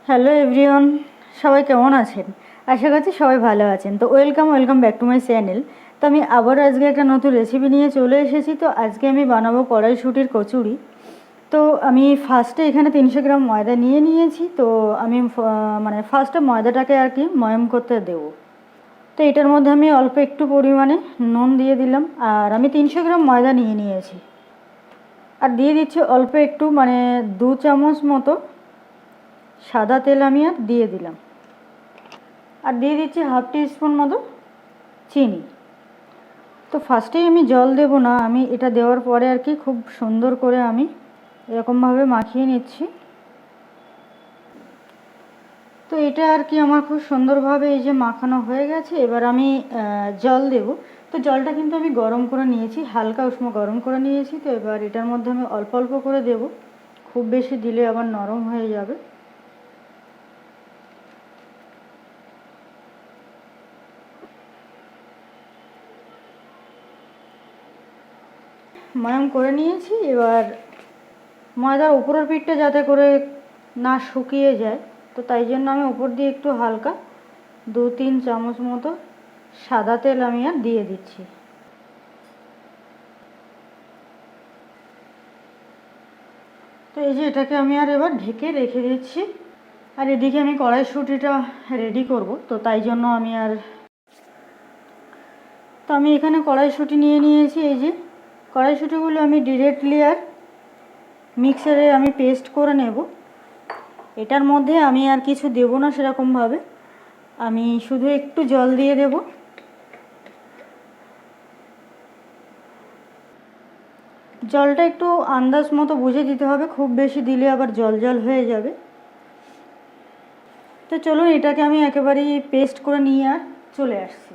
Hello everyone, সবাই কেমন আছেন? আশা করছি সবাই ভালো আছেন। তো welcome back to my channel. তো আমি আবারও আজকে একটা নতুন রেসিপি নিয়ে চলে এসেছি। তো আজকে আমি বানাবো কড়াইশুঁটির কচুরি। তো আমি ফার্স্টে এখানে 300 গ্রাম ময়দা নিয়ে নিয়েছি। তো আমি ফার্স্টে ময়দাটাকে আর কি ময়ম করতে দেবো। তো এটার মধ্যে আমি অল্প একটু পরিমাণে নুন দিয়ে দিলাম, আর আমি 300 গ্রাম ময়দা নিয়ে নিয়েছি। আর দিয়ে দিচ্ছি অল্প একটু 2 চামচ মতো সাদা তেল আমি আর দিয়ে দিলাম। আর দিয়ে দিচ্ছি হাফ টিস্পুন মতো চিনি। তো ফার্স্টেই আমি জল দেব না, আমি এটা দেওয়ার পরে আর কি খুব সুন্দর করে আমি এরকমভাবে মাখিয়ে নিচ্ছি। তো এটা আর কি আমার খুব সুন্দরভাবে এই যে মাখানো হয়ে গেছে। এবার আমি জল দেব। তো জলটা কিন্তু আমি গরম করে নিয়েছি, হালকা উষ্ণ গরম করে নিয়েছি। তো এবার এটার মধ্যে আমি অল্প অল্প করে দেব, খুব বেশি দিলে আবার নরম হয়ে যাবে। ময়াম করে নিয়েছি। এবার ময়দার উপরের পিঠটা যাতে করে না শুকিয়ে যায়, তো তাই জন্য আমি উপর দিয়ে একটু হালকা 2-3 চামচ মতো সাদা তেল আমি আর দিয়ে দিচ্ছি। তো এই যে এটাকে আমি আর এবার ঢেকে রেখে দিচ্ছি। আর এদিকে আমি কড়াইশুঁটিটা রেডি করব। তো তাই জন্য আমি এখানে কড়াইশুঁটি নিয়ে নিয়েছি। এই যে কড়াইশুঁটিগুলো আমি ডিরেক্টলি আর মিক্সারে আমি পেস্ট করে নেব। এটার মধ্যে আমি আর কিছু দেব না সেরকমভাবে, আমি শুধু একটু জল দিয়ে দেব। জলটা একটু আন্দাজ মতো বুঝে দিতে হবে, খুব বেশি দিলে আবার জল জল হয়ে যাবে। তো চলুন এটাকে আমি একেবারেই পেস্ট করে নিয়ে আর চলে আসছি।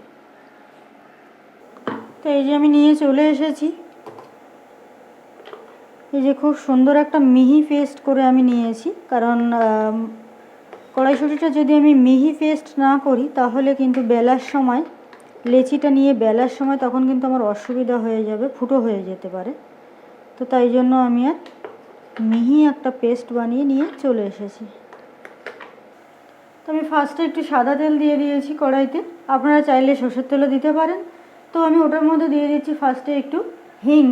তো এই যে আমি নিয়ে চলে এসেছি। এই যে খুব সুন্দর একটা মিহি পেস্ট করে আমি নিয়েছি, কারণ কড়াইশুঁটিটা যদি আমি মিহি পেস্ট না করি তাহলে কিন্তু বেলার সময়, লেচিটা নিয়ে বেলার সময় তখন কিন্তু আমার অসুবিধা হয়ে যাবে, ফুটো হয়ে যেতে পারে। তো তাই জন্য আমি আর মিহি একটা পেস্ট বানিয়ে নিয়ে চলে এসেছি। তো আমি ফার্স্টে একটু সাদা তেল দিয়ে দিয়েছি কড়াইতে, আপনারা চাইলে সরষের তেলও দিতে পারেন। তো আমি ওটার মধ্যে দিয়ে দিচ্ছি ফার্স্টে একটু হিং,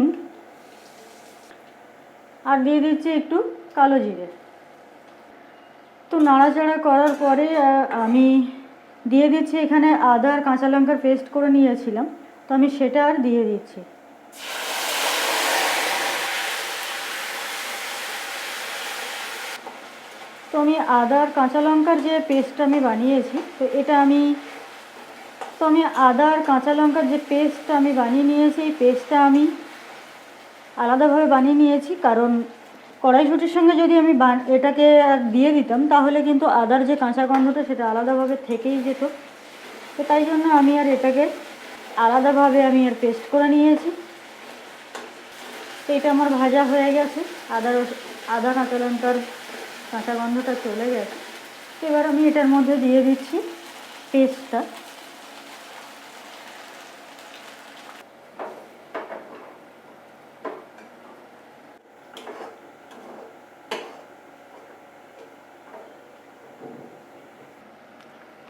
আর দিয়ে দিচ্ছি একটু কালো জিরে। তো নাড়াচাড়া করার পরে আমি দিয়ে দিচ্ছি এখানে আদা আর কাঁচা লঙ্কার পেস্ট করে নিয়েছিলাম, তো আমি সেটা আর দিয়ে দিচ্ছি। তো আমি আদা আর কাঁচা লঙ্কার যে পেস্টটা আমি বানিয়েছি, তো আমি আদা আর কাঁচা লঙ্কার যে পেস্টটা আমি বানিয়ে নিয়েছি, এই পেস্টটা আমি আলাদাভাবে বানিয়ে নিয়েছি। কারণ কড়াইশুঁটির সঙ্গে যদি আমি এটাকে আর দিয়ে দিতাম তাহলে কিন্তু আদার যে কাঁচা গন্ধটা সেটা আলাদাভাবে থেকেই যেত। তো তাই জন্য আমি আর এটাকে আলাদাভাবে আমি আর পেস্ট করে নিয়েছি। তো এটা আমার ভাজা হয়ে গেছে, আদা কাঁচা লঙ্কার কাঁচা গন্ধটা চলে গেছে। এবার আমি এটার মধ্যে দিয়ে দিচ্ছি পেস্টটা।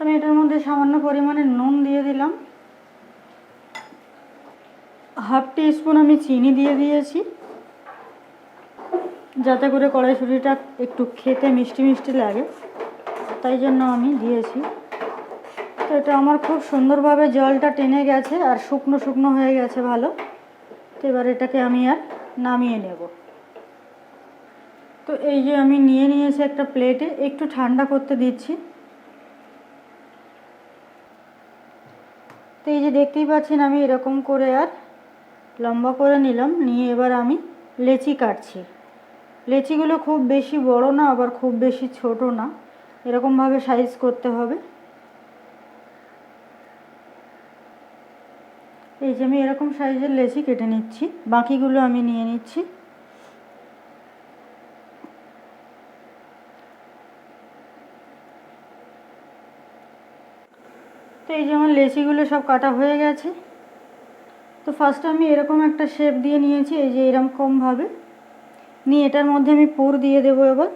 আমি এটার মধ্যে সামান্য পরিমাণে নুন দিয়ে দিলাম, হাফ টিস্পুন আমি চিনি দিয়ে দিয়েছি, যাতে করে কড়াইশুঁটিটা একটু খেতে মিষ্টি মিষ্টি লাগে, তাই জন্য আমি দিয়েছি। তো এটা আমার খুব সুন্দরভাবে জলটা টেনে গেছে আর শুকনো শুকনো হয়ে গেছে ভালো। তো এবার এটাকে আমি আর নামিয়ে নেব। তো এই যে আমি নিয়ে নিয়েছি একটা প্লেটে, একটু ঠান্ডা করতে দিচ্ছি। তো এই যে দেখতেই পাচ্ছেন আমি এরকম করে আর লম্বা করে নিলাম, নিয়ে এবার আমি লেচি কাটছি। লেচিগুলো খুব বেশি বড় না আবার খুব বেশি ছোট না, এরকমভাবে সাইজ করতে হবে। এই যে আমি এরকম সাইজের লেচি কেটে নিচ্ছি, বাকিগুলো আমি নিয়ে নিচ্ছি। তো এই যে আমার লেচিগুলো সব কাটা হয়ে গেছে। তো ফার্স্টে আমি এরকম একটা শেপ দিয়ে নিয়েছি, এই যে এরকমভাবে নিয়ে এটার মধ্যে আমি পুর দিয়ে দেবো। এবার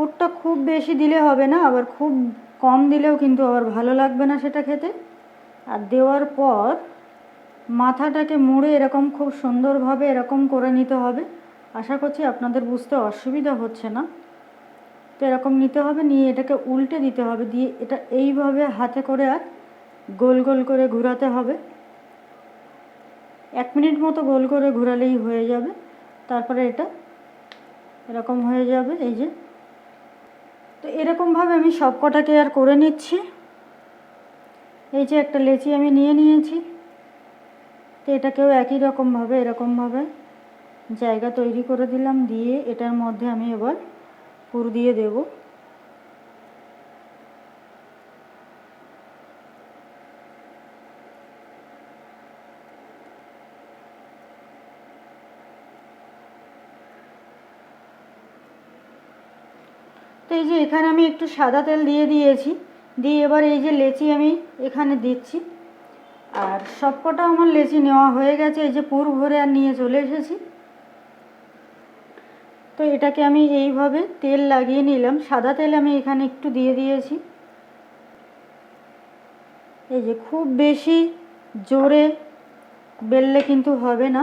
পুরটা খুব বেশি দিলে হবে না, আবার খুব কম দিলেও কিন্তু আবার ভালো লাগবে না সেটা খেতে। আর দেওয়ার পর মাথাটাকে মুড়ে এরকম খুব সুন্দরভাবে এরকম করে নিতে হবে। আশা করছি আপনাদের বুঝতে অসুবিধা হচ্ছে না। তো এরকম নিতে হবে, নিয়ে এটাকে উল্টে দিতে হবে, দিয়ে এটা এইভাবে হাতে করে আর গোল গোল করে ঘোরাতে হবে। 1 মিনিট মতো গোল করে ঘোরালেই হয়ে যাবে। তারপরে এটা এরকম হয়ে যাবে, এই যে। তো এরকমভাবে আমি সব কটাকে আর করে নিচ্ছি। এই যে একটা লেচি আমি নিয়ে নিয়েছি, তো এটাকেও একই রকমভাবে এরকমভাবে জায়গা তৈরি করে দিলাম, দিয়ে এটার মধ্যে আমি এবার পুর দিয়ে দেব। তো এই যে এখানে আমি একটু সাদা তেল দিয়ে দিয়েছি, দিয়ে এবার এই যে লেচি আমি এখানে দিচ্ছি। আর সবকটা আমার লেচি নেওয়া হয়ে গেছে, এই যে পুর ভরে আর নিয়ে চলে এসেছি। তো এটাকে আমি এইভাবে তেল লাগিয়ে নিলাম, সাদা তেল আমি এখানে একটু দিয়ে দিয়েছি। এই যে খুব বেশি জোরে বেললে কিন্তু হবে না,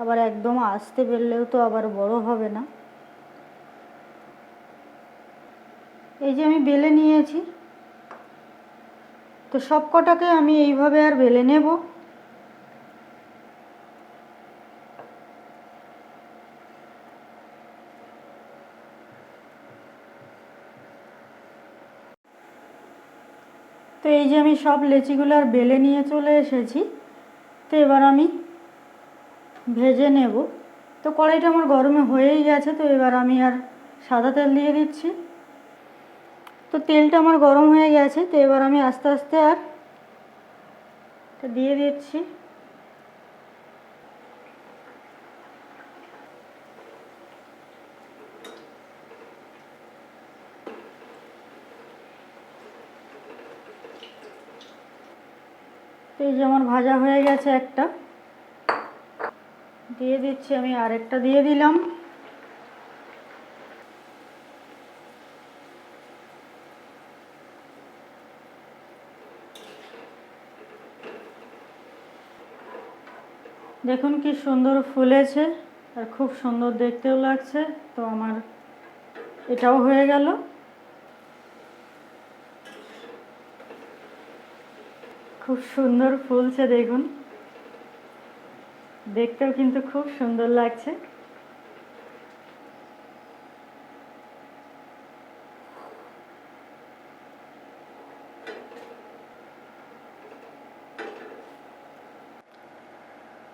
আবার একদম আস্তে বেললেও তো আবার বড় হবে না। এই যে আমি বেলে নিয়েছি, তো সব কটাকে আমি এইভাবে আর বেলে নেব। তো এই যে আমি সব লেচিগুলো আর বেলে নিয়ে চলে এসেছি। তো এবার আমি ভেজে নেব। তো কড়াইটা আমার গরমে হয়েই গেছে, তো এবার আমি আর সাদা তেল দিয়ে দিচ্ছি। তো তেলটা আমার গরম হয়ে গেছে, তো এবার আমি আস্তে আস্তে আর দিয়ে দিচ্ছি। তো এই যে আমার ভাজা হয়ে গেছে একটা, দিয়ে দিচ্ছি আমি আরেকটা দিয়ে দিলাম। দেখুন কি সুন্দর ফুলেছে আর খুব সুন্দর দেখতেও লাগছে। তো আমার এটাও হয়ে গেল। খুব সুন্দর ফুলছে দেখুন, দেখতেও কিন্তু খুব সুন্দর লাগছে।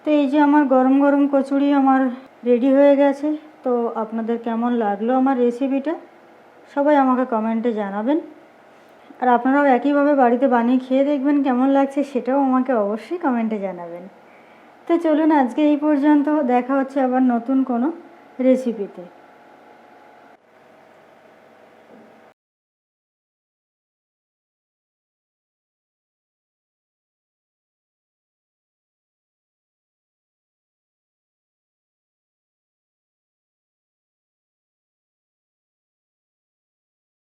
তো এই যে আমার গরম গরম কচুরি আমার রেডি হয়ে গেছে। তো আপনাদের কেমন লাগলো আমার রেসিপিটা সবাই আমাকে কমেন্টে জানাবেন। আর আপনারাও একইভাবে বাড়িতে বানিয়ে খেয়ে দেখবেন কেমন লাগছে, সেটাও আমাকে অবশ্যই কমেন্টে জানাবেন। তো চলুন আজকে এই পর্যন্ত, দেখা হচ্ছে আবার নতুন কোনো রেসিপিতে।